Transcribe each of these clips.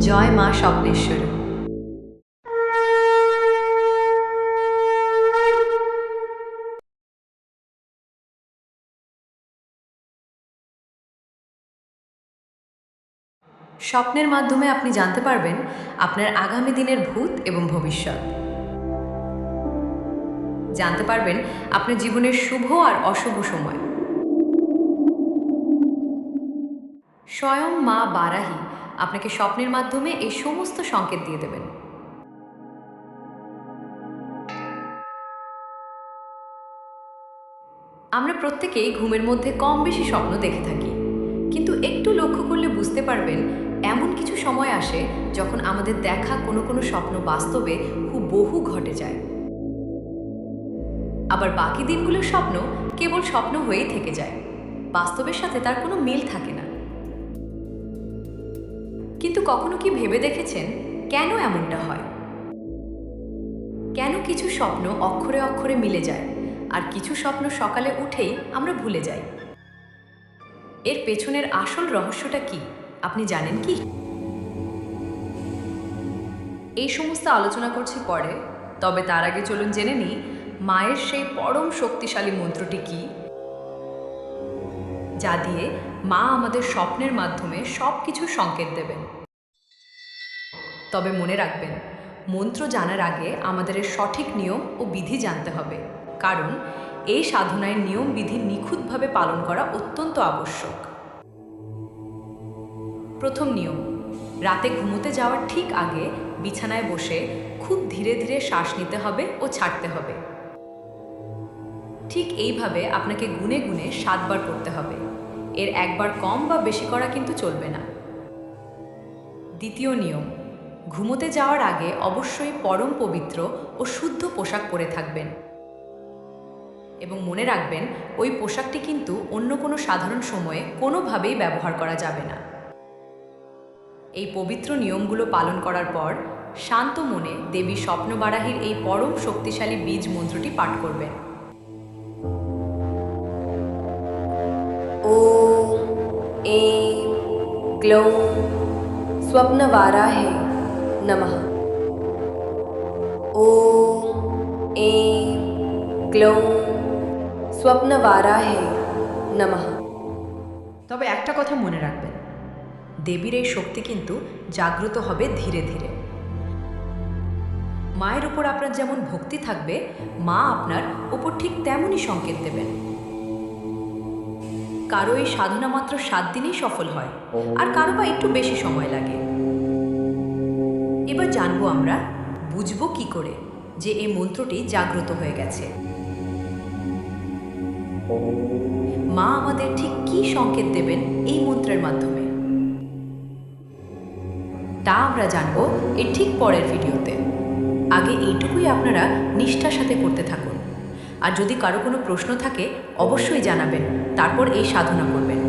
জয় মা স্বপ্নেশ্বরী। স্বপ্নের মাধ্যমে আপনি জানতে পারবেন আপনার আগামী দিনের ভূত এবং ভবিষ্যৎ। জানতে পারবেন আপনার জীবনের শুভ আর অশুভ সময়। স্বয়ং মা বারাহী আপনাকে স্বপ্নের মাধ্যমে এই সমস্ত সংকেত দিয়ে দেবেন। আমরা প্রত্যেকেই ঘুমের মধ্যে কম বেশি স্বপ্ন দেখে থাকি, কিন্তু একটু লক্ষ্য করলে বুঝতে পারবেন এমন কিছু সময় আসে যখন আমাদের দেখা কোনো কোনো স্বপ্ন বাস্তবে হুবহু ঘটে যায়। আবার বাকি দিনগুলোর স্বপ্ন কেবল স্বপ্ন হয়েই থেকে যায়, বাস্তবের সাথে তার কোনো মিল থাকে না। কিন্তু কখনো কি ভেবে দেখেছেন কেন এমনটা হয়? কেন কিছু স্বপ্ন অক্ষরে অক্ষরে মিলে যায় আর কিছু স্বপ্ন সকালে উঠেই আমরা ভুলে যাই? এর পেছনের আসল রহস্যটা কি আপনি জানেন কি? এই সমস্ত আলোচনা করছি পরে, তবে তার আগে চলুন জেনে নিই মায়ের সেই পরম শক্তিশালী মন্ত্রটি কি, যা দিয়ে মা আমাদের স্বপ্নের মাধ্যমে সব কিছু সংকেত দেবেন। তবে মনে রাখবেন, মন্ত্র জানার আগে আমাদের এর সঠিক নিয়ম ও বিধি জানতে হবে, কারণ এই সাধনায় নিয়ম বিধি নিখুঁতভাবে পালন করা অত্যন্ত আবশ্যক। প্রথম নিয়ম, রাতে ঘুমোতে যাওয়ার ঠিক আগে বিছানায় বসে খুব ধীরে ধীরে শ্বাস নিতে হবে ও ছাড়তে হবে। ঠিক এইভাবে আপনাকে গুনে গুনে 7 বার করতে হবে। এর একবার কম বা বেশি করা কিন্তু চলবে না। দ্বিতীয় নিয়ম, ঘুমোতে যাওয়ার আগে অবশ্যই পরম পবিত্র ও শুদ্ধ পোশাক পরে থাকবেন, এবং মনে রাখবেন ওই পোশাকটি কিন্তু অন্য কোনো সাধারণ সময়ে কোনোভাবেই ব্যবহার করা যাবে না। এই পবিত্র নিয়মগুলো পালন করার পর শান্ত মনে দেবী স্বপ্নবারাহীর এই পরম শক্তিশালী বীজ মন্ত্রটি পাঠ করবেন। ওম ऐं ग्लौं स्वप्नवाराहे नमः। ओम ऐं ग्लौं स्वप्नवाराहे नमः। তবে একটা কথা মনে রাখবেন, দেবীর এই শক্তি কিন্তু জাগ্রত হবে ধীরে ধীরে। মায়ের উপর আপনার যেমন ভক্তি থাকবে, মা আপনার উপর ঠিক তেমনই সংকেত দেবেন। কারো এই সাধনা মাত্র 7 দিনেই সফল হয়, আর কারো বা একটু বেশি সময় লাগে। এবার জানবো আমরা, বুঝবো কি করে যে এই মন্ত্রটি জাগ্রত হয়ে গেছে। মা আমাদের ঠিক কি সংকেত দেবেন এই মন্ত্রের মাধ্যমে, তা আমরা জানবো এর ঠিক পরের ভিডিওতে। আগে এইটুকুই আপনারা নিষ্ঠার সাথে করতে থাকুন, আর যদি কারো কোনো প্রশ্ন থাকে অবশ্যই জানাবেন, তারপর এই সাধনা করবেন।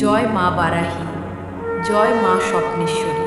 জয় মা বারাহী, জয় মা স্বপ্নেশ্বরী।